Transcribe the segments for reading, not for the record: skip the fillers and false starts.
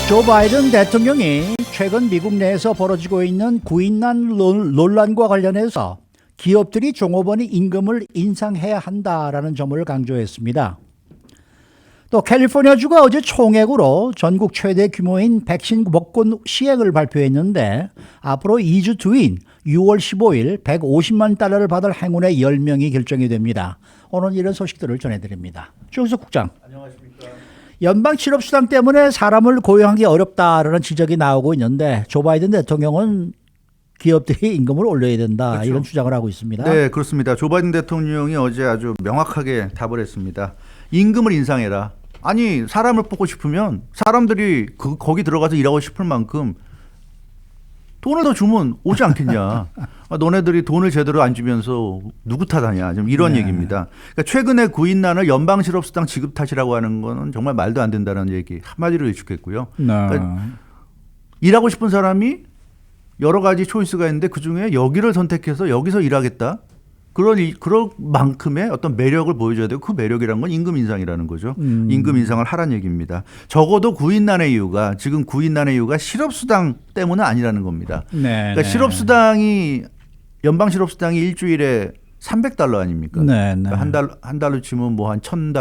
조 바이든 대통령이 최근 미국 내에서 벌어지고 있는 구인난 논란과 관련해서 기업들이 종업원의 임금을 인상해야 한다라는 점을 강조했습니다. 또 캘리포니아주가 어제 총액으로 전국 최대 규모인 백신 복권 시행을 발표했는데 앞으로 2주 뒤인 6월 15일 150만 달러를 받을 행운의 10명이 결정이 됩니다. 오늘 이런 소식들을 전해드립니다. 조영석 국장. 안녕하십니까. 연방 실업수당 때문에 사람을 고용하기 어렵다라는 지적이 나오고 있는데 조 바이든 대통령은 기업들이 임금을 올려야 된다, 그렇죠. 이런 주장을 하고 있습니다. 네, 그렇습니다. 조 바이든 대통령이 어제 아주 명확하게 답을 했습니다. 임금을 인상해라. 아니, 사람을 뽑고 싶으면 사람들이 거기 들어가서 일하고 싶을 만큼 돈을 더 주면 오지 않겠냐. 너네들이 돈을 제대로 안 주면서 누구 탓하냐. 좀 이런 얘기입니다. 그러니까 최근에 구인난을 연방실업수당 지급 탓이라고 하는 거는 정말 말도 안 된다는 얘기 한마디로 일축했고요. 그러니까 일하고 싶은 사람이 여러 가지 초이스가 있는데 그중에 여기를 선택해서 여기서 일하겠다. 그런 만큼의 어떤 매력을 보여줘야 되고 그 매력이란 건 임금 인상이라는 거죠. 임금 인상을 하란 얘기입니다. 적어도 구인난의 이유가 실업수당 때문은 아니라는 겁니다. 그러니까 실업수당이 연방 실업수당이 일주일에 $300 아닙니까? 그러니까 한 달로 치면 뭐 한 $1,000,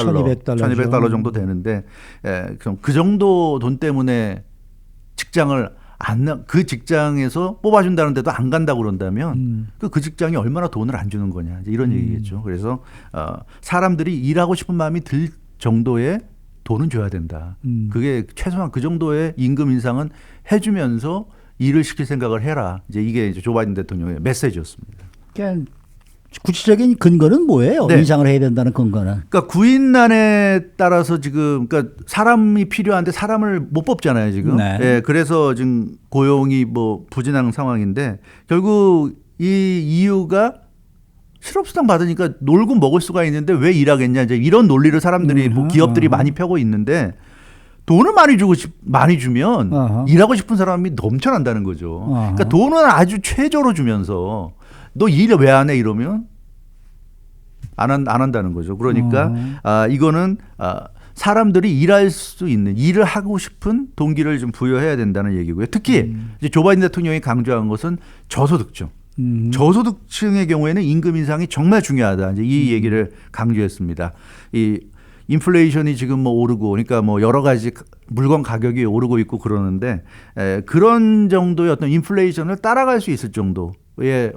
$1,200 정도 되는데 그럼 그 정도 돈 때문에 그 직장에서 뽑아준다는데도 안 간다고 그런다면 그 직장이 얼마나 돈을 안 주는 거냐 이런 얘기겠죠. 그래서 사람들이 일하고 싶은 마음이 들 정도의 돈은 줘야 된다. 그게 최소한 그 정도의 임금 인상은 해주면서 일을 시킬 생각을 해라. 이게 조 바이든 대통령의 메시지였습니다. 그러니까 구체적인 근거는 뭐예요? 네. 인상을 해야 된다는 근거는? 그러니까 구인난에 따라서 지금 그러니까 사람이 필요한데 사람을 못 뽑잖아요 지금. 네, 그래서 지금 고용이 뭐 부진한 상황인데 결국 이 이유가 실업수당 받으니까 놀고 먹을 수가 있는데 왜 일하겠냐 이제 이런 논리를 사람들이 기업들이 많이 펴고 있는데 돈을 많이 주면 일하고 싶은 사람이 넘쳐난다는 거죠. 그러니까 돈은 아주 최저로 주면서 너 일 왜 안 해 이러면 안 한다는 거죠. 그러니까 이거는 사람들이 일할 수 있는 일을 하고 싶은 동기를 좀 부여해야 된다는 얘기고요. 특히 이제 조 바이든 대통령이 강조한 것은 저소득층. 저소득층의 경우에는 임금 인상이 정말 중요하다. 이제 이 얘기를 강조했습니다. 이 인플레이션이 지금 뭐 오르고 그러니까 뭐 여러 가지 물건 가격이 오르고 있고 그러는데 그런 정도의 어떤 인플레이션을 따라갈 수 있을 정도의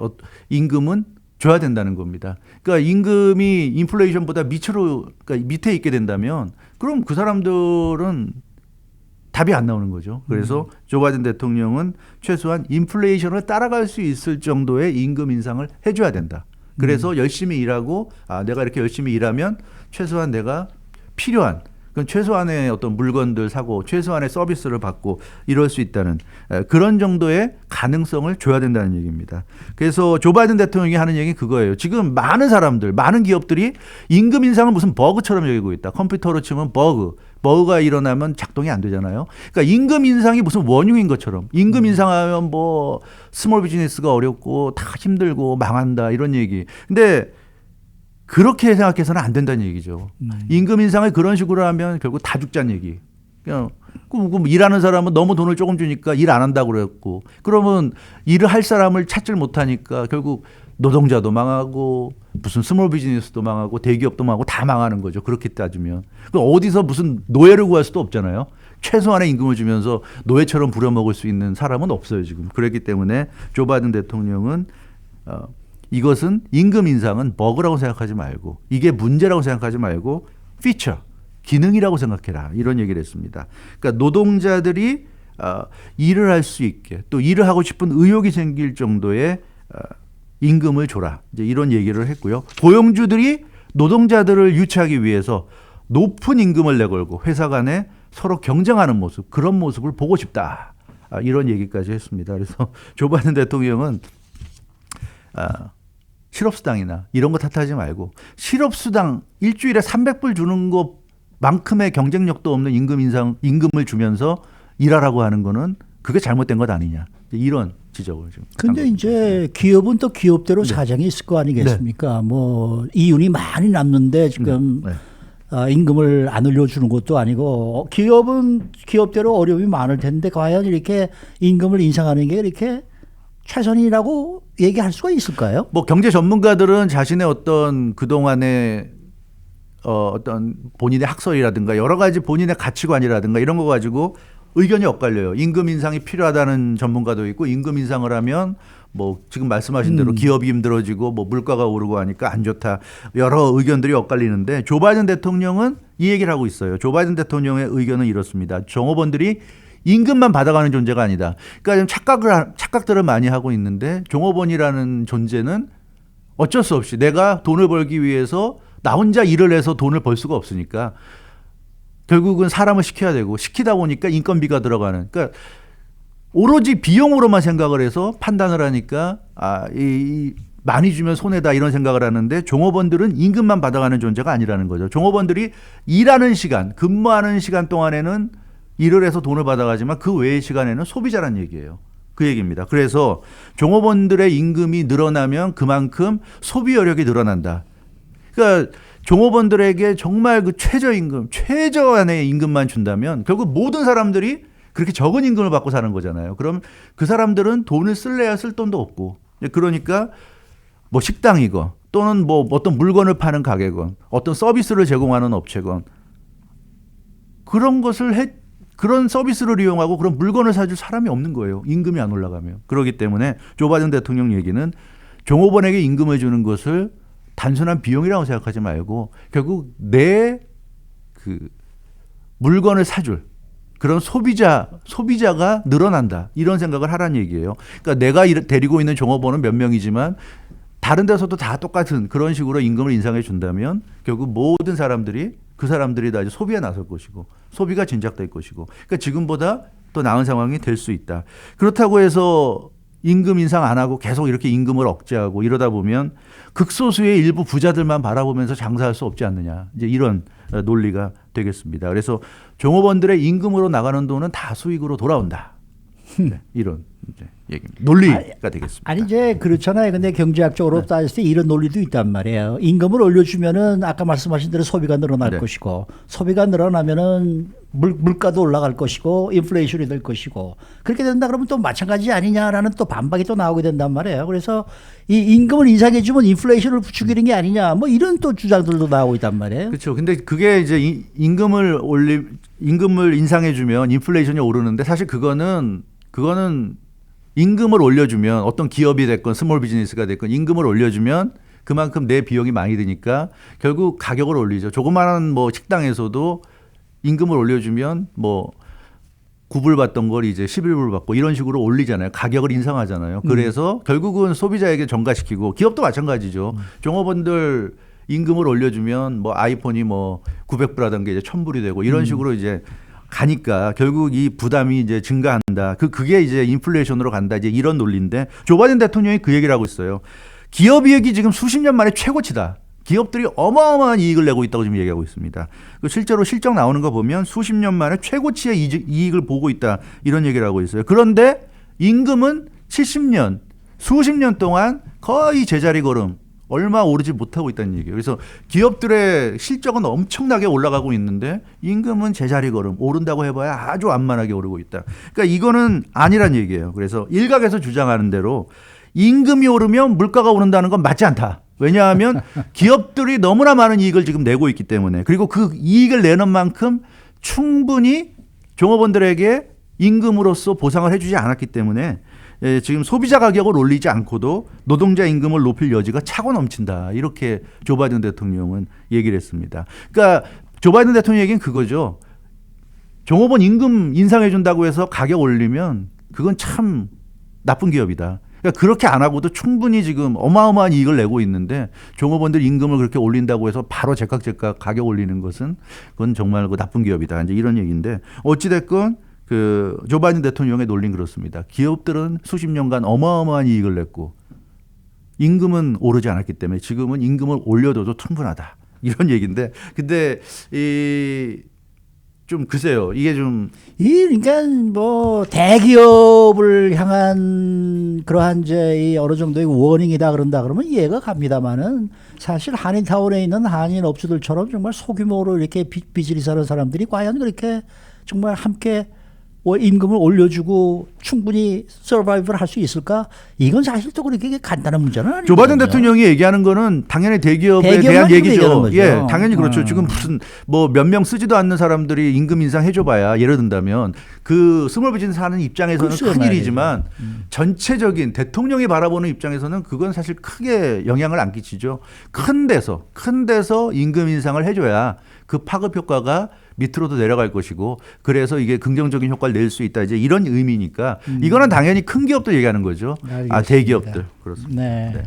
임금은 줘야 된다는 겁니다. 그러니까 임금이 인플레이션보다 그러니까 밑에 있게 된다면 그럼 그 사람들은 답이 안 나오는 거죠. 그래서 조 바이든 대통령은 최소한 인플레이션을 따라갈 수 있을 정도의 임금 인상을 해줘야 된다. 그래서 열심히 일하고 내가 이렇게 열심히 일하면 최소한 내가 필요한 최소한의 어떤 물건들 사고 최소한의 서비스를 받고 이럴 수 있다는 그런 정도의 가능성을 줘야 된다는 얘기입니다. 그래서 조 바이든 대통령이 하는 얘기는 그거예요. 지금 많은 기업들이 임금 인상을 무슨 버그처럼 여기고 있다. 컴퓨터로 치면 버그가 일어나면 작동이 안 되잖아요. 그러니까 임금 인상이 무슨 원흉인 것처럼 임금 인상하면 뭐 스몰 비즈니스가 어렵고 다 힘들고 망한다 이런 얘기. 근데 그렇게 생각해서는 안 된다는 얘기죠. 임금 인상을 그런 식으로 하면 결국 다 죽자는 얘기. 그냥 일하는 사람은 너무 돈을 조금 주니까 일 안 한다고 그랬고 그러면 일을 할 사람을 찾질 못하니까 결국 노동자도 망하고 무슨 스몰 비즈니스도 망하고 대기업도 망하고 다 망하는 거죠. 그렇게 따지면. 어디서 무슨 노예를 구할 수도 없잖아요. 최소한의 임금을 주면서 노예처럼 부려먹을 수 있는 사람은 없어요 지금. 그렇기 때문에 조 바이든 대통령은 이것은 임금 인상은 버그라고 생각하지 말고 이게 문제라고 생각하지 말고 피처, 기능이라고 생각해라 이런 얘기를 했습니다. 그러니까 노동자들이 일을 할 수 있게 또 일을 하고 싶은 의욕이 생길 정도의 임금을 줘라 이제 이런 얘기를 했고요. 고용주들이 노동자들을 유치하기 위해서 높은 임금을 내걸고 회사 간에 서로 경쟁하는 모습 그런 모습을 보고 싶다 이런 얘기까지 했습니다. 그래서 조 바이든 대통령은 실업수당이나 이런 거 탓하지 말고 실업수당 일주일에 $300 주는 것만큼의 경쟁력도 없는 임금을 주면서 일하라고 하는 거는 그게 잘못된 것 아니냐 이런 지적을 지금. 근데 이제 기업은 또 기업대로 사정이 있을 거 아니겠습니까? 뭐 이윤이 많이 남는데 지금 임금을 안 올려주는 것도 아니고 기업은 기업대로 어려움이 많을 텐데 과연 이렇게 임금을 인상하는 게 이렇게 최선이라고 얘기할 수가 있을까요? 뭐 경제 전문가들은 자신의 어떤 그동안의 어떤 본인의 학설이라든가 여러 가지 본인의 가치관이라든가 이런 거 가지고 의견이 엇갈려요. 임금 인상이 필요하다는 전문가도 있고 임금 인상을 하면 뭐 지금 말씀하신 대로 기업이 힘들어지고 뭐 물가가 오르고 하니까 안 좋다. 여러 의견들이 엇갈리는데 조 바이든 대통령은 이 얘기를 하고 있어요. 조 바이든 대통령의 의견은 이렇습니다. 종업원들이 임금만 받아가는 존재가 아니다. 그러니까 좀 착각들을 많이 하고 있는데 종업원이라는 존재는 어쩔 수 없이 내가 돈을 벌기 위해서 나 혼자 일을 해서 돈을 벌 수가 없으니까 결국은 사람을 시켜야 되고 시키다 보니까 인건비가 들어가는. 그러니까 오로지 비용으로만 생각을 해서 판단을 하니까 많이 주면 손해다 이런 생각을 하는데 종업원들은 임금만 받아가는 존재가 아니라는 거죠. 종업원들이 일하는 시간, 근무하는 시간 동안에는 일을 해서 돈을 받아가지만 그 외의 시간에는 소비자란 얘기예요. 그 얘기입니다. 그래서 종업원들의 임금이 늘어나면 그만큼 소비 여력이 늘어난다. 그러니까 종업원들에게 정말 그 최저임금, 최저한의 임금만 준다면 결국 모든 사람들이 그렇게 적은 임금을 받고 사는 거잖아요. 그럼 그 사람들은 돈을 쓸래야 쓸 돈도 없고. 그러니까 뭐 식당이건 또는 뭐 어떤 물건을 파는 가게건 어떤 서비스를 제공하는 업체건 그런 서비스를 이용하고 그런 물건을 사줄 사람이 없는 거예요. 임금이 안 올라가면. 그렇기 때문에 조 바이든 대통령 얘기는 종업원에게 임금을 주는 것을 단순한 비용이라고 생각하지 말고 결국 내 그 물건을 사줄 그런 소비자가 늘어난다. 이런 생각을 하라는 얘기예요. 그러니까 내가 데리고 있는 종업원은 몇 명이지만 다른 데서도 다 똑같은 그런 식으로 임금을 인상해 준다면 결국 모든 사람들이 그 사람들이 다 이제 소비에 나설 것이고 소비가 진작될 것이고 그러니까 지금보다 더 나은 상황이 될 수 있다. 그렇다고 해서 임금 인상 안 하고 계속 이렇게 임금을 억제하고 이러다 보면 극소수의 일부 부자들만 바라보면서 장사할 수 없지 않느냐. 이제 이런 논리가 되겠습니다. 그래서 종업원들의 임금으로 나가는 돈은 다 수익으로 돌아온다. 네, 이런 이제 얘기입니다. 논리가 되겠습니다. 아니 이제 그렇잖아요. 근데 경제학적으로 따질 때 이런 논리도 있단 말이에요. 임금을 올려주면은 아까 말씀하신 대로 소비가 늘어날 것이고 소비가 늘어나면은 물가도 올라갈 것이고 인플레이션이 될 것이고 그렇게 된다 그러면 또 마찬가지 아니냐라는 또 반박이 또 나오게 된단 말이에요. 그래서 이 임금을 인상해 주면 인플레이션을 부추기는 게 아니냐 뭐 이런 또 주장들도 나오고 있단 말이에요. 그렇죠. 근데 그게 이제 임금을 인상해 주면 인플레이션이 오르는데 사실 그거는 임금을 올려주면 어떤 기업이 됐건 스몰 비즈니스가 됐건 임금을 올려주면 그만큼 내 비용이 많이 드니까 결국 가격을 올리죠. 조그마한 뭐 식당에서도 임금을 올려주면 뭐 9불 받던 걸 이제 11불 받고 이런 식으로 올리잖아요. 가격을 인상하잖아요. 그래서 결국은 소비자에게 전가시키고 기업도 마찬가지죠. 종업원들 임금을 올려주면 뭐 아이폰이 뭐 900불 하던 게 이제 1000불이 되고 이런 식으로 이제 가니까 결국 이 부담이 이제 증가한다. 그게 이제 인플레이션으로 간다. 이제 이런 논리인데 조 바이든 대통령이 그 얘기를 하고 있어요. 기업이익이 지금 수십 년 만에 최고치다. 기업들이 어마어마한 이익을 내고 있다고 지금 얘기하고 있습니다. 실제로 실적 나오는 거 보면 수십 년 만에 최고치의 이익을 보고 있다. 이런 얘기를 하고 있어요. 그런데 임금은 70년, 수십 년 동안 거의 제자리 걸음, 얼마 오르지 못하고 있다는 얘기예요. 그래서 기업들의 실적은 엄청나게 올라가고 있는데 임금은 제자리 걸음, 오른다고 해봐야 아주 완만하게 오르고 있다. 그러니까 이거는 아니란 얘기예요. 그래서 일각에서 주장하는 대로 임금이 오르면 물가가 오른다는 건 맞지 않다. 왜냐하면 기업들이 너무나 많은 이익을 지금 내고 있기 때문에 그리고 그 이익을 내는 만큼 충분히 종업원들에게 임금으로서 보상을 해주지 않았기 때문에 지금 소비자 가격을 올리지 않고도 노동자 임금을 높일 여지가 차고 넘친다. 이렇게 조 바이든 대통령은 얘기를 했습니다. 그러니까 조 바이든 대통령 얘기는 그거죠. 종업원 임금 인상해 준다고 해서 가격 올리면 그건 참 나쁜 기업이다. 그러니까 그렇게 안 하고도 충분히 지금 어마어마한 이익을 내고 있는데 종업원들 임금을 그렇게 올린다고 해서 바로 제깍 가격 올리는 것은 그건 정말 그 나쁜 기업이다. 이제 이런 얘기인데 어찌됐건 조 바이든 대통령의 논리는 그렇습니다. 기업들은 수십 년간 어마어마한 이익을 냈고 임금은 오르지 않았기 때문에 지금은 임금을 올려줘도 충분하다. 이런 얘기인데 근데 좀 글쎄요. 이게 좀 그러니까 뭐 대기업을 향한 그러한 이제 이 어느 정도의 워닝이다 그런다 그러면 이해가 갑니다만은 사실 한인타운에 있는 한인 업주들처럼 정말 소규모로 이렇게 비즈니스 하는 사람들이 과연 그렇게 정말 함께 임금을 올려주고 충분히 서바이브를 할 수 있을까? 이건 사실 또 그렇게 간단한 문제는 아니죠. 조 바이든 대통령이 얘기하는 거는 당연히 대기업에 대한 얘기죠. 예, 당연히 그렇죠. 지금 무슨 뭐 몇 명 쓰지도 않는 사람들이 임금 인상해줘봐야 예를 든다면 그 스몰 비즈니스 하는 입장에서는 큰일이지만 전체적인 대통령이 바라보는 입장에서는 그건 사실 크게 영향을 안 끼치죠. 큰 데서 임금 인상을 해줘야 그 파급 효과가 밑으로도 내려갈 것이고 그래서 이게 긍정적인 효과를 낼 수 있다. 이제 이런 의미니까 이거는 당연히 큰 기업들 얘기하는 거죠. 알겠습니다. 아, 대기업들. 그렇습니다. 네. 네.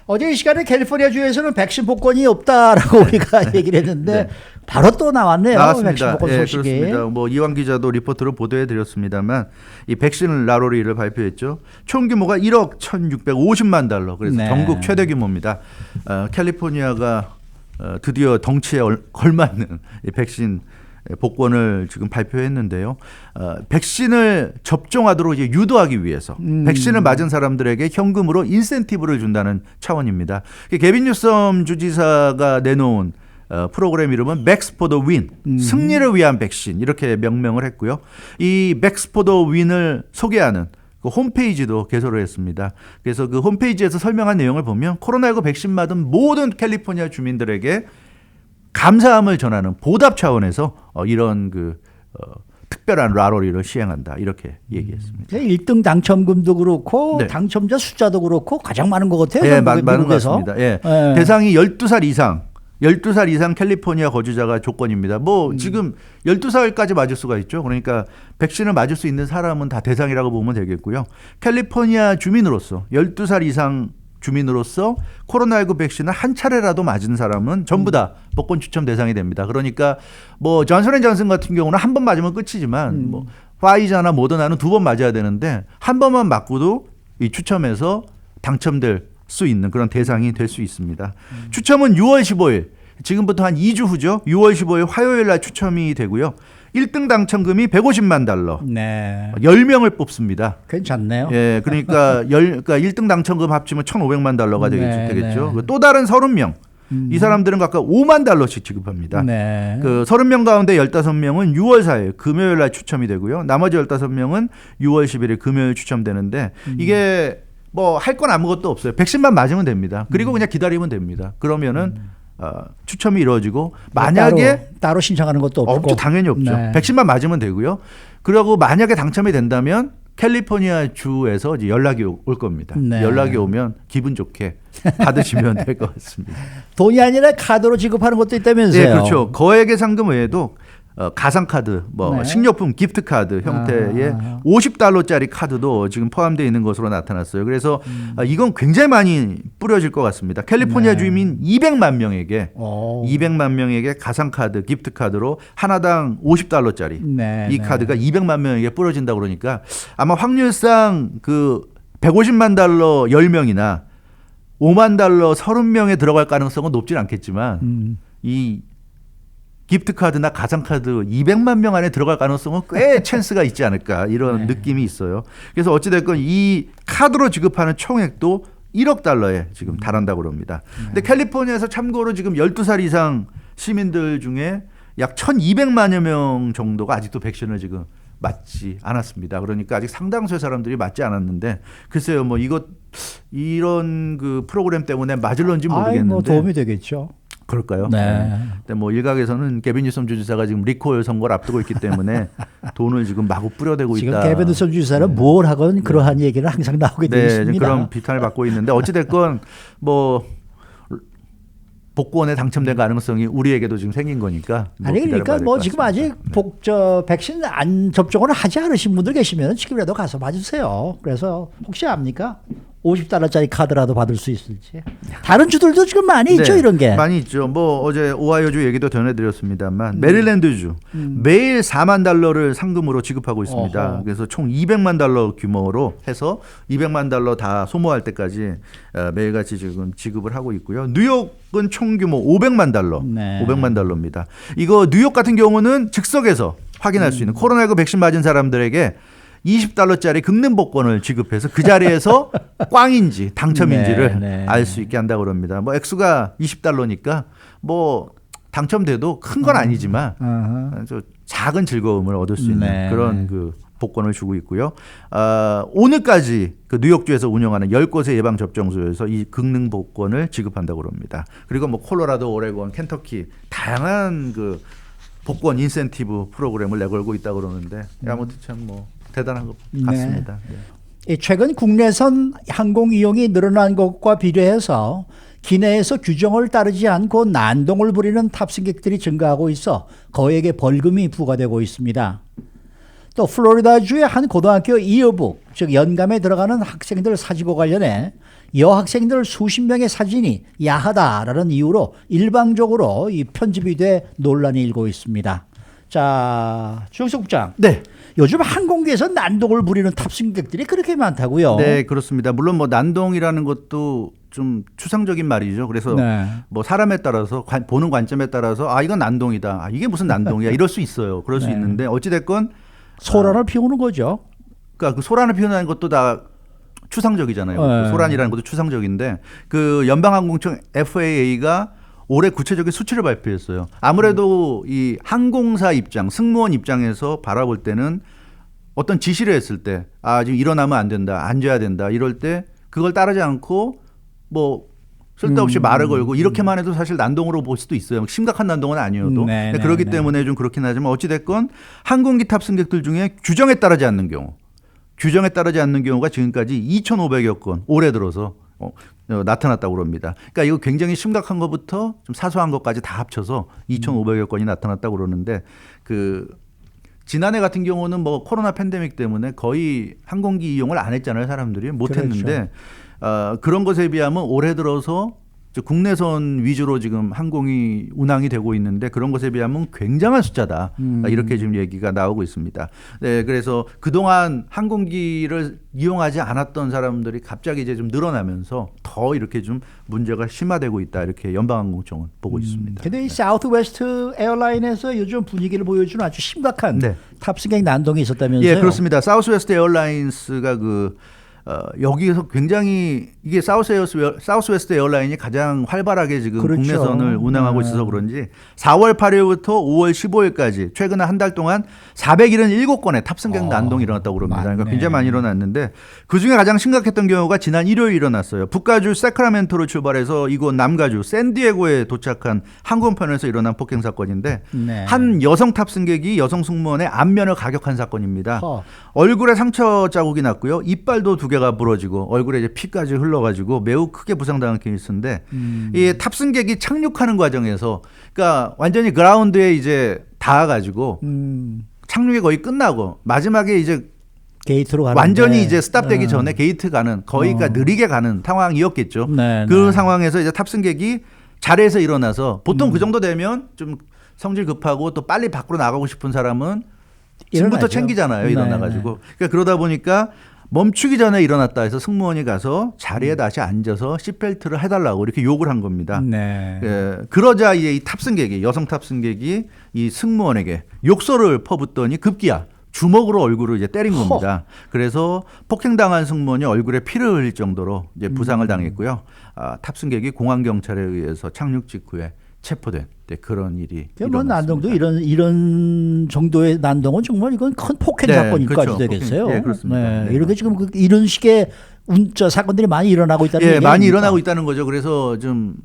어제 이 시간에 캘리포니아 주에서는 백신 복권이 없다라고 우리가 얘기를 했는데 네. 바로 또 나왔네요. 나왔습니다. 백신 복권 예, 소식이. 그렇습니다. 뭐 이완 기자도 리포트로 보도해 드렸습니다만 이 백신 라로리를 발표했죠. 총 규모가 1억 1,650만 달러. 그래서 네. 전국 최대 규모입니다. 캘리포니아가 드디어 덩치에 걸맞는 이 백신 복권을 지금 발표했는데요. 백신을 접종하도록 이제 유도하기 위해서 백신을 맞은 사람들에게 현금으로 인센티브를 준다는 차원입니다. 게빈 뉴섬 주지사가 내놓은 프로그램 이름은 Max for the Win, 승리를 위한 백신 이렇게 명명을 했고요. 이 Max for the Win을 소개하는 그 홈페이지도 개설을 했습니다. 그래서 그 홈페이지에서 설명한 내용을 보면 코로나19 백신 맞은 모든 캘리포니아 주민들에게 감사함을 전하는 보답 차원에서 이런 특별한 라로리를 시행한다 이렇게 얘기했습니다. 1등 당첨금도 그렇고 네. 당첨자 숫자도 그렇고 가장 많은 것 같아요. 네, 많은 것 미국에서. 같습니다. 예. 네. 대상이 12살 이상 캘리포니아 거주자가 조건입니다. 뭐 지금 12살까지 맞을 수가 있죠. 그러니까 백신을 맞을 수 있는 사람은 다 대상이라고 보면 되겠고요. 캘리포니아 주민으로서 12살 이상 주민으로서 코로나19 백신을 한 차례라도 맞은 사람은 전부 다 복권 추첨 대상이 됩니다. 그러니까 뭐 존슨앤존슨 같은 경우는 한 번 맞으면 끝이지만 뭐 파이자나 모더나는 2번 맞아야 되는데 한 번만 맞고도 이 추첨에서 당첨될 수 있는 그런 대상이 될 수 있습니다. 추첨은 6월 15일 지금부터 한 2주 후죠. 6월 15일 화요일 날 추첨이 되고요. 1등 당첨금이 150만 달러. 네. 10명을 뽑습니다. 괜찮네요. 예, 그러니까 1등 당첨금 합치면 1,500만 달러가 네, 되겠죠. 네. 또 다른 30명. 이 사람들은 각각 5만 달러씩 지급합니다. 네. 그 30명 가운데 15명은 6월 4일 금요일 날 추첨이 되고요. 나머지 15명은 6월 11일 금요일 추첨되는데 이게 뭐 할 건 아무것도 없어요. 백신만 맞으면 됩니다. 그리고 그냥 기다리면 됩니다. 그러면은 추첨이 이루어지고 만약에 따로 신청하는 것도 없고 없죠. 당연히 없죠. 네. 백신만 맞으면 되고요. 그리고 만약에 당첨이 된다면 캘리포니아 주에서 이제 연락이 올 겁니다. 네. 연락이 오면 기분 좋게 받으시면 될 것 같습니다. 돈이 아니라 카드로 지급하는 것도 있다면서요. 네, 그렇죠. 거액의 상금 외에도 가상카드, 뭐 네. 식료품 기프트카드 형태의 50달러짜리 카드도 지금 포함되어 있는 것으로 나타났어요. 그래서 이건 굉장히 많이 뿌려질 것 같습니다. 캘리포니아 네. 주민 200만 명에게 오. 200만 명에게 가상카드, 기프트카드로 하나당 50달러짜리 네, 이 네. 카드가 200만 명에게 뿌려진다 그러니까 아마 확률상 그 150만 달러 10명이나 5만 달러 30명에 들어갈 가능성은 높진 않겠지만 이 기프트카드나 가상카드 200만 명 안에 들어갈 가능성은 꽤 찬스가 있지 않을까 이런 네. 느낌이 있어요. 그래서 어찌됐건 이 카드로 지급하는 총액도 1억 달러에 지금 달한다고 그럽니다. 근데 캘리포니아에서 참고로 지금 12살 이상 시민들 중에 약 1,200만여 명 정도가 아직도 백신을 지금 맞지 않았습니다. 그러니까 아직 상당수의 사람들이 맞지 않았는데 글쎄요, 뭐 이런 그 프로그램 때문에 맞을런지 모르겠는데. 뭐 도움이 되겠죠. 그럴까요? 네. 근데 뭐 일각에서는 게빈 뉴섬 주지사가 지금 리콜 선거를 앞두고 있기 때문에 돈을 지금 마구 뿌려대고 지금 있다. 게빈 뉴섬 주지사는 뭘 하건 그러한 얘기를 항상 나오게 되어 네, 있습니다. 그런 비판을 받고 있는데 어찌됐건 뭐 복권에 당첨될 가능성이 우리에게도 지금 생긴 거니까. 아니 그러니까 뭐 지금 아직 백신 안 접종을 하지 않으신 분들 계시면 지금이라도 가서 맞으세요. 그래서 혹시 압니까? $50짜리 카드라도 받을 수 있을지. 다른 주들도 지금 많이 있죠, 네, 이런 게. 많이 있죠. 뭐 어제 오하이오주 얘기도 전해드렸습니다만 메릴랜드주 매일 $40,000를 상금으로 지급하고 있습니다. 어허. 그래서 총 $200만 규모로 해서 $200만 다 소모할 때까지 매일같이 지금 지급을 하고 있고요. 뉴욕은 총 규모 $500만, 네. $500만. 이거 뉴욕 같은 경우는 즉석에서 확인할 수 있는 코로나19 백신 맞은 사람들에게 $20짜리 긁는 복권을 지급해서 그 자리에서 꽝인지 당첨인지를 네. 알 수 있게 한다고 그럽니다. 뭐 액수가 $20니까 뭐 당첨돼도 큰 건 아니지만 아주 작은 즐거움을 얻을 수 있는 네. 그런 그 복권을 주고 있고요. 오늘까지 그 뉴욕주에서 운영하는 10곳의 예방접종소에서 이 긁는 복권을 지급한다고 그럽니다. 그리고 뭐 콜로라도, 오레곤, 켄터키 다양한 그 복권 인센티브 프로그램을 내걸고 있다고 그러는데 아무튼 참 뭐 대단한 것 같습니다. 네. 최근 국내선 항공 이용이 늘어난 것과 비례해서 기내에서 규정을 따르지 않고 난동을 부리는 탑승객들이 증가하고 있어 거액의 벌금이 부과되고 있습니다. 또 플로리다주의 한 고등학교 이어북, 즉 연감에 들어가는 학생들 사직과 관련해 여학생들 수십 명의 사진이 야하다라는 이유로 일방적으로 이 편집이 돼 논란이 일고 있습니다. 자, 주영석 국장. 네. 요즘 항공기에서 난동을 부리는 탑승객들이 그렇게 많다고요? 네, 그렇습니다. 물론 뭐 난동이라는 것도 좀 추상적인 말이죠. 그래서 네. 뭐 사람에 따라서 보는 관점에 따라서 아 이건 난동이다. 아, 이게 무슨 난동이야. 이럴 수 있어요. 그럴 수 네. 있는데 어찌 됐건 소란을 피우는 거죠. 그러니까 그 소란을 피우는 것도 다 추상적이잖아요. 네. 그 소란이라는 것도 추상적인데 그 연방항공청 FAA가 올해 구체적인 수치를 발표했어요. 아무래도 이 항공사 입장, 승무원 입장에서 바라볼 때는 어떤 지시를 했을 때 아 지금 일어나면 안 된다, 앉아야 된다 이럴 때 그걸 따르지 않고 뭐 쓸데없이 말을 걸고 이렇게만 해도 사실 난동으로 볼 수도 있어요. 심각한 난동은 아니어도. 네, 그렇기 때문에 좀 그렇긴 하지만 어찌 됐건 항공기 탑승객들 중에 규정에 따르지 않는 경우가 지금까지 2,500여 건 올해 들어서 나타났다고 그럽니다. 그러니까 이거 굉장히 심각한 것부터 좀 사소한 것까지 다 합쳐서 2,500여 건이 나타났다고 그러는데 그 지난해 같은 경우는 뭐 코로나 팬데믹 때문에 거의 항공기 이용을 안 했잖아요. 사람들이 못 했는데 그런 것에 비하면 올해 들어서 국내선 위주로 지금 항공이 운항이 되고 있는데 그런 것에 비하면 굉장한 숫자다. 이렇게 지금 얘기가 나오고 있습니다. 네, 그래서 그동안 항공기를 이용하지 않았던 사람들이 갑자기 이제 좀 늘어나면서 더 이렇게 좀 문제가 심화되고 있다. 이렇게 연방항공청은 보고 있습니다. 근데 이 사우스웨스트 에어라인에서 요즘 분위기를 보여주는 아주 심각한 네. 탑승객 난동이 있었다면서요? 예, 그렇습니다. 사우스웨스트 에어라인스가 여기서 굉장히 이게 사우스웨스트 에어라인이 가장 활발하게 지금 그렇죠. 국내선을 운항하고 있어서 그런지 4월 8일부터 5월 15일까지 최근에 한 달 동안 477건의 탑승객 난동이 일어났다고 그럽니다. 그러니까 굉장히 많이 일어났는데 그중에 가장 심각했던 경우가 지난 일요일 일어났어요. 북가주 세크라멘토로 출발해서 이곳 남가주 샌디에고에 도착한 항공편에서 일어난 폭행 사건인데 네. 한 여성 탑승객이 여성 승무원의 안면을 가격한 사건입니다. 얼굴에 상처 자국이 났고요. 이빨도 2개가 부러지고 얼굴에 이제 피까지 흘러가지고 매우 크게 부상당한 케이스인데 이 탑승객이 착륙하는 과정에서 그러니까 완전히 그라운드에 이제 닿아가지고 착륙이 거의 끝나고 마지막에 이제 게이트로 가는 완전히 이제 스탑되기 전에 게이트 가는 거의 느리게 가는 상황이었겠죠. 네, 그 네. 상황에서 이제 탑승객이 자리에서 일어나서 보통 그 정도 되면 좀 성질 급하고 또 빨리 밖으로 나가고 싶은 사람은 짐부터 일어나죠. 챙기잖아요. 네, 일어나가지고. 그러니까 그러다 보니까 멈추기 전에 일어났다 해서 승무원이 가서 자리에 다시 앉아서 시트벨트를 해달라고 이렇게 욕을 한 겁니다. 네. 예, 그러자 이제 이 탑승객이 여성 탑승객이 이 승무원에게 욕설을 퍼붓더니 급기야 주먹으로 얼굴을 이제 때린 겁니다. 그래서 폭행당한 승무원이 얼굴에 피를 흘릴 정도로 이제 부상을 당했고요. 탑승객이 공항 경찰에 의해서 착륙 직후에 체포된 그런 일이 뭐 일어났습니다. 난동도 이런 정도의 난동은 정말 이건 큰 폭행 네, 사건까지 그렇죠. 되겠어요. 네, 그렇습니다. 네. 이렇게 지금 이런 식의 사건들이 많이 일어나고 있다는 예, 얘기 많이 아닙니까? 일어나고 있다는 거죠. 그래서 좀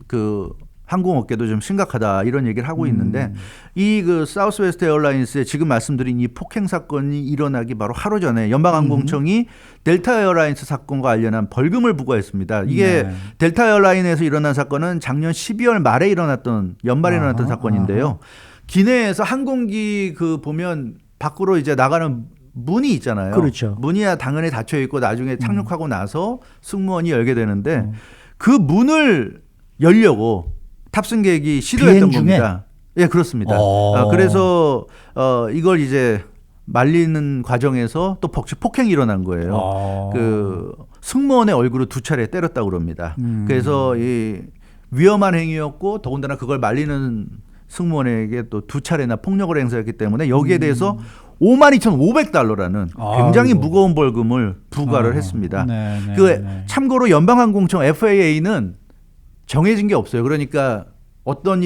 항공업계도 좀 심각하다 이런 얘기를 하고 있는데 이 사우스웨스트 에어라인스의 지금 말씀드린 이 폭행 사건이 일어나기 바로 하루 전에 연방항공청이 델타 에어라인스 사건과 관련한 벌금을 부과했습니다. 이게 네. 델타 에어라인에서 일어난 사건은 작년 12월 말에 연말에 일어났던 사건인데요. 기내에서 항공기 보면 밖으로 이제 나가는 문이 있잖아요. 그렇죠. 문이야 당연히 닫혀 있고 나중에 착륙하고 나서 승무원이 열게 되는데 그 문을 열려고 탑승객이 시도했던 겁니다. 예, 그렇습니다. 그래서 이걸 이제 말리는 과정에서 또 폭행이 일어난 거예요. 그 승무원의 얼굴을 2차례 때렸다고 그럽니다. 그래서 이 위험한 행위였고 더군다나 그걸 말리는 승무원에게 또 2차례나 폭력을 행사했기 때문에 여기에 대해서 52,500달러라는 굉장히 무거운 벌금을 부과를 했습니다. 참고로 연방항공청 FAA는 정해진 게 없어요. 그러니까 어떤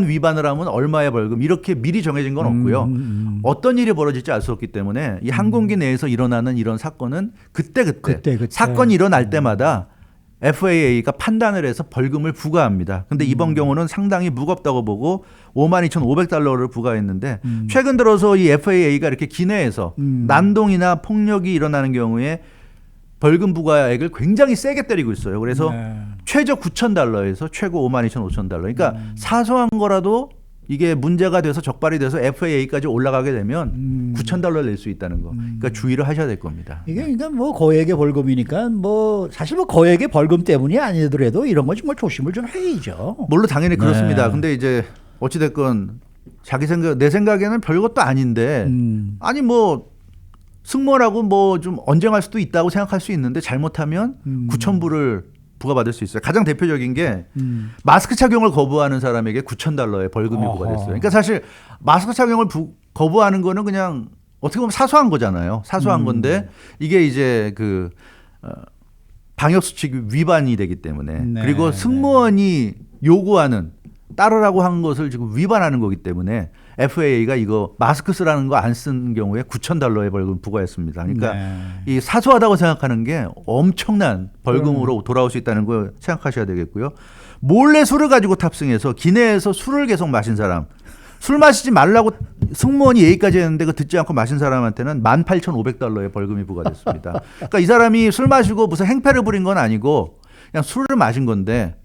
위반을 하면 얼마의 벌금 이렇게 미리 정해진 건 없고요. 어떤 일이 벌어질지 알 수 없기 때문에 이 항공기 내에서 일어나는 이런 사건은 그때 사건이 일어날 때마다 FAA가 판단을 해서 벌금을 부과합니다. 근데 이번 경우는 상당히 무겁다고 보고 52,500달러를 부과했는데 최근 들어서 이 FAA가 이렇게 기내에서 난동이나 폭력이 일어나는 경우에 벌금 부과액을 굉장히 세게 때리고 있어요. 그래서 최저 9,000달러에서 최고 52,500달러. 그러니까 사소한 거라도 이게 문제가 돼서 적발이 돼서 FAA까지 올라가게 되면 9,000달러를 낼 수 있다는 거. 그러니까 주의를 하셔야 될 겁니다. 이게 그러니까 뭐 거액의 벌금이니까 뭐 사실 뭐 거액의 벌금 때문이 아니더라도 이런 거 정말 조심을 좀 해야죠. 물론 당연히 그렇습니다. 근데 이제 어찌 됐건 내 생각에는 별것도 아닌데 아니 뭐 승무원하고 뭐 좀 언쟁할 수도 있다고 생각할 수 있는데 잘못하면 9,000불을 부과받을 수 있어요. 가장 대표적인 게 마스크 착용을 거부하는 사람에게 9,000달러의 벌금이 부과됐어요. 그러니까 사실 마스크 착용을 거부하는 거는 그냥 어떻게 보면 사소한 거잖아요. 사소한 건데 이게 이제 그 방역수칙 위반이 되기 때문에 그리고 승무원이 요구하는 따르라고 한 것을 지금 위반하는 거기 때문에 FAA가 이거 마스크 쓰라는 거 안 쓴 경우에 9,000달러의 벌금 부과했습니다. 그러니까 이 사소하다고 생각하는 게 엄청난 벌금으로 돌아올 수 있다는 걸 생각하셔야 되겠고요. 몰래 술을 가지고 탑승해서 기내에서 술을 계속 마신 사람, 술 마시지 말라고 승무원이 얘기까지 했는데 그 듣지 않고 마신 사람한테는 18,500달러의 벌금이 부과됐습니다. 그러니까 이 사람이 술 마시고 무슨 행패를 부린 건 아니고 그냥 술을 마신 건데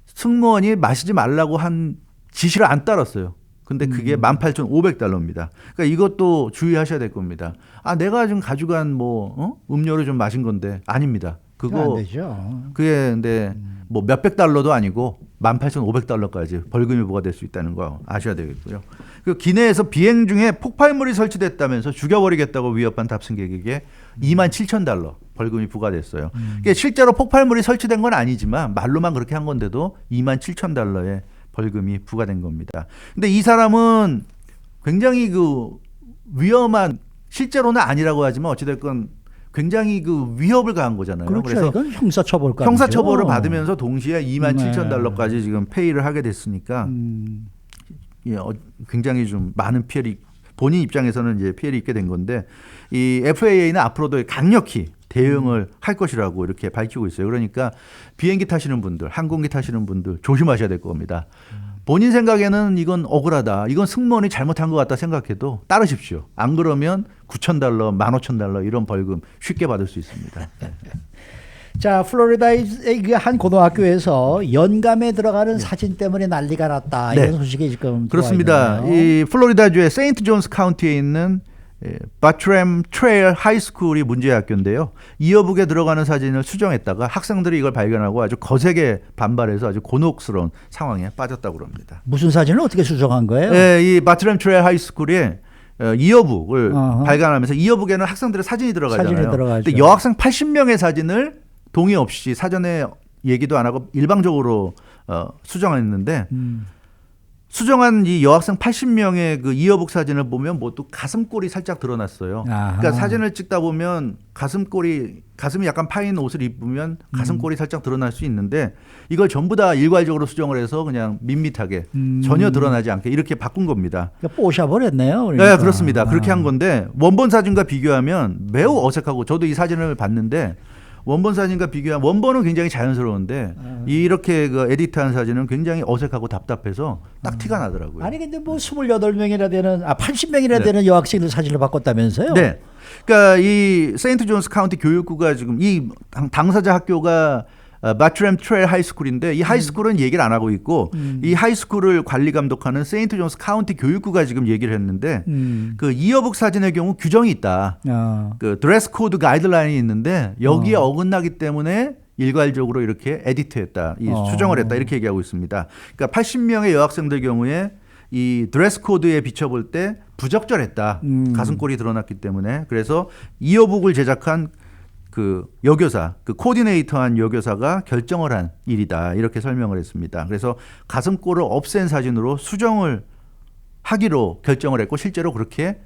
승무원이 마시지 말라고 한 지시를 안 따랐어요. 근데 그게 18,500달러입니다. 그러니까 이것도 주의하셔야 될 겁니다. 아, 내가 좀 가져간 뭐 음료를 좀 마신 건데 아닙니다. 그거 안 되죠. 그게 근데 뭐 몇백 달러도 아니고 18,500달러까지 벌금이 부과될 수 있다는 거 아셔야 되겠고요. 그 기내에서 비행 중에 폭발물이 설치됐다면서 죽여버리겠다고 위협한 탑승객에게 27,000달러 벌금이 부과됐어요. 그러니까 실제로 폭발물이 설치된 건 아니지만 말로만 그렇게 한 건데도 27,000달러의 벌금이 부과된 겁니다. 근데 이 사람은 굉장히 그 위험한 실제로는 아니라고 하지만 어찌됐건 굉장히 그 위협을 가한 거잖아요. 그렇죠. 그래서 이건 형사처벌가 형사처벌을 받으면서 동시에 27,000달러까지 지금 페이를 하게 됐으니까 굉장히 좀 많은 피해를 본인 입장에서는 이제 피해를 입게 된 건데 이 FAA는 앞으로도 강력히 대응을 할 것이라고 이렇게 밝히고 있어요. 그러니까 비행기 타시는 분들, 항공기 타시는 분들 조심하셔야 될 겁니다. 본인 생각에는 이건 억울하다. 이건 승무원이 잘못한 것 같다 생각해도 따르십시오. 안 그러면 9,000달러, 15,000달러 이런 벌금 쉽게 받을 수 있습니다. 자, 플로리다의 한 고등학교에서 연감에 들어가는 사진 때문에 난리가 났다. 이런 소식이 지금 그렇습니다. 이 플로리다주의 세인트 존스 카운티에 있는 바트램 트레일 하이스쿨이 문제의 학교인데요. 이어북에 들어가는 사진을 수정했다가 학생들이 이걸 발견하고 아주 거세게 반발해서 아주 곤혹스러운 상황에 빠졌다고 합니다. 무슨 사진을 어떻게 수정한 거예요? 네, 이 바트램 트레일 하이스쿨에 이어북을 발간하면서 이어북에는 학생들의 사진이 들어가잖아요. 근데 여학생 80명의 사진을 동의 없이 사전에 얘기도 안 하고 일방적으로 수정했는데 수정한 이 여학생 80명의 그 이어북 사진을 보면 뭐 또 가슴골이 살짝 드러났어요. 그러니까 사진을 찍다 보면 가슴이 약간 파인 옷을 입으면 가슴골이 살짝 드러날 수 있는데 이걸 전부 다 일괄적으로 수정을 해서 그냥 밋밋하게 전혀 드러나지 않게 이렇게 바꾼 겁니다. 그러니까 뽀샤버렸네요. 그러니까. 네, 그렇습니다. 그렇게 한 건데 원본 사진과 비교하면 매우 어색하고 저도 이 사진을 봤는데 원본 사진과 비교하면 원본은 굉장히 자연스러운데 이렇게 그 에디트한 사진은 굉장히 어색하고 답답해서 딱 티가 나더라고요. 아니 근데 뭐 28명이나 되는 80명이나 되는 여학생들 사진을 바꿨다면서요? 네. 그러니까 이 세인트 존스 카운티 교육부가 지금 이 당사자 학교가 바트램 트레일 하이스쿨인데 이 하이스쿨은 얘기를 안 하고 있고 이 하이스쿨을 관리 감독하는 세인트 존스 카운티 교육부가 지금 얘기를 했는데 그 이어북 사진의 경우 규정이 있다. 그 드레스 코드 가이드라인이 있는데 여기에 어긋나기 때문에 일괄적으로 이렇게 에디트했다, 수정을 했다 이렇게 얘기하고 있습니다. 그러니까 80명의 여학생들 경우에 이 드레스 코드에 비춰볼 때 부적절했다. 가슴골이 드러났기 때문에. 그래서 이어북을 제작한 그 여교사, 그 코디네이터한 여교사가 결정을 한 일이다. 이렇게 설명을 했습니다. 그래서 가슴골을 없앤 사진으로 수정을 하기로 결정을 했고 실제로 그렇게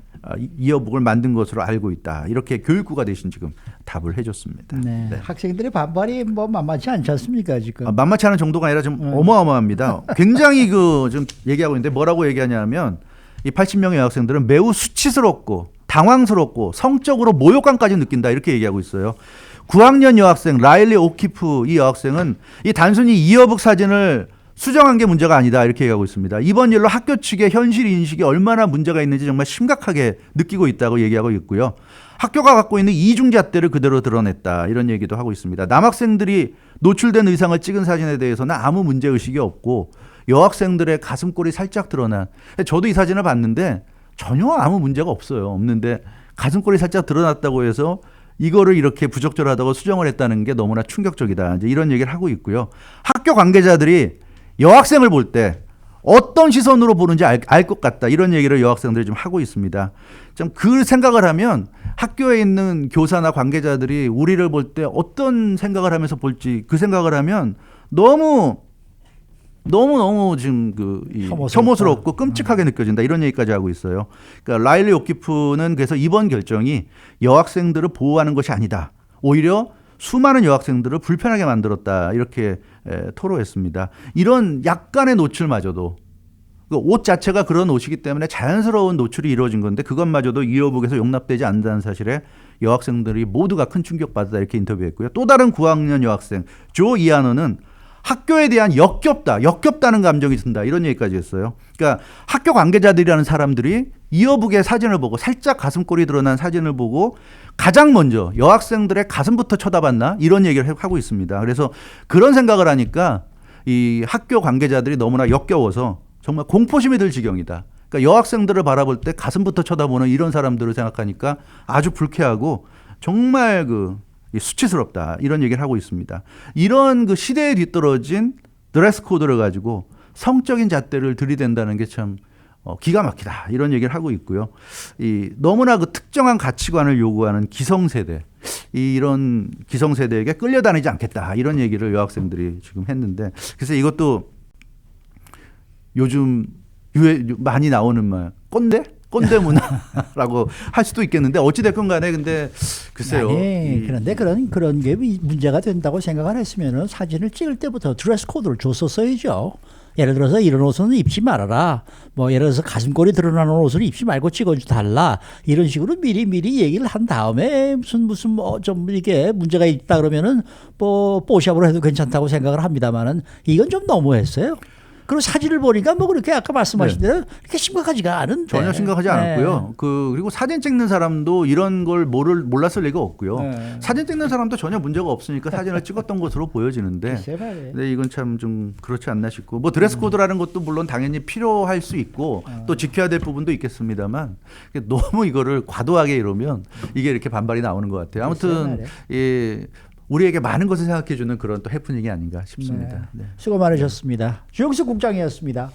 이어북을 만든 것으로 알고 있다. 이렇게 교육부가 대신 지금 답을 해줬습니다. 네. 네. 학생들의 반발이 뭐 만만치 않지 않습니까 지금? 만만치 않은 정도가 아니라 좀 어마어마합니다. 굉장히 좀 얘기하고 있는데 뭐라고 얘기하냐면 이 80명의 여학생들은 매우 수치스럽고 당황스럽고 성적으로 모욕감까지 느낀다 이렇게 얘기하고 있어요. 9학년 여학생 라일리 오키프 이 여학생은 이 단순히 이어북 사진을 수정한 게 문제가 아니다 이렇게 얘기하고 있습니다. 이번 일로 학교 측의 현실 인식이 얼마나 문제가 있는지 정말 심각하게 느끼고 있다고 얘기하고 있고요. 학교가 갖고 있는 이중잣대를 그대로 드러냈다 이런 얘기도 하고 있습니다. 남학생들이 노출된 의상을 찍은 사진에 대해서는 아무 문제의식이 없고 여학생들의 가슴골이 살짝 드러난, 저도 이 사진을 봤는데 전혀 아무 문제가 없는데 가슴골이 살짝 드러났다고 해서 이거를 이렇게 부적절하다고 수정을 했다는 게 너무나 충격적이다. 이제 이런 얘기를 하고 있고요. 학교 관계자들이 여학생을 볼 때 어떤 시선으로 보는지 알 것 같다. 이런 얘기를 여학생들이 좀 하고 있습니다. 좀 그 생각을 하면 학교에 있는 교사나 관계자들이 우리를 볼 때 어떤 생각을 하면서 볼지 그 생각을 하면 너무 지금 혐오스럽고 끔찍하게 느껴진다 이런 얘기까지 하고 있어요. 그러니까 라일리 오키프는 그래서 이번 결정이 여학생들을 보호하는 것이 아니다. 오히려 수많은 여학생들을 불편하게 만들었다 이렇게 토로했습니다. 이런 약간의 노출마저도 옷 자체가 그런 옷이기 때문에 자연스러운 노출이 이루어진 건데 그것마저도 이어북에서 용납되지 않는다는 사실에 여학생들이 모두가 큰 충격받았다 이렇게 인터뷰했고요. 또 다른 9학년 여학생 조 이하노는 학교에 대한 역겹다는 감정이 든다 이런 얘기까지 했어요. 그러니까 학교 관계자들이라는 사람들이 이어북의 사진을 보고 살짝 가슴골이 드러난 사진을 보고 가장 먼저 여학생들의 가슴부터 쳐다봤나 이런 얘기를 하고 있습니다. 그래서 그런 생각을 하니까 이 학교 관계자들이 너무나 역겨워서 정말 공포심이 들 지경이다. 그러니까 여학생들을 바라볼 때 가슴부터 쳐다보는 이런 사람들을 생각하니까 아주 불쾌하고 정말 수치스럽다 이런 얘기를 하고 있습니다. 이런 그 시대에 뒤떨어진 드레스 코드를 가지고 성적인 잣대를 들이댄다는 게 참 기가 막히다 이런 얘기를 하고 있고요. 너무나 그 특정한 가치관을 요구하는 기성세대 이런 기성세대에게 끌려다니지 않겠다 이런 얘기를 여학생들이 지금 했는데 그래서 이것도 요즘 많이 나오는 말 꼰대 문화라고 할 수도 있겠는데 어찌됐건 간에 근데 글쎄요. 그런데 그런 게 문제가 된다고 생각을 했으면 사진을 찍을 때부터 드레스 코드를 줬었어야죠. 예를 들어서 이런 옷은 입지 말아라. 뭐 예를 들어서 가슴골이 드러나는 옷을 입지 말고 찍어달라. 이런 식으로 미리 얘기를 한 다음에 무슨 뭐 좀 이게 문제가 있다 그러면은 뭐 뽀샵으로 해도 괜찮다고 생각을 합니다만은 이건 좀 너무했어요. 그리고 사진을 보니까 뭐 그렇게 아까 말씀하신 대로 이렇게 심각하지가 않은데. 전혀 심각하지 않았고요. 그리고 사진 찍는 사람도 이런 걸 몰랐을 리가 없고요. 사진 찍는 사람도 전혀 문제가 없으니까 사진을 찍었던 것으로 보여지는데 근데 이건 참 좀 그렇지 않나 싶고 뭐 드레스 코드라는 것도 물론 당연히 필요할 수 있고 또 지켜야 될 부분도 있겠습니다만 너무 이거를 과도하게 이러면 이게 이렇게 반발이 나오는 것 같아요. 아무튼 우리에게 많은 것을 생각해 주는 그런 또 해프닝이 아닌가 싶습니다. 수고 많으셨습니다. 주영수 국장이었습니다.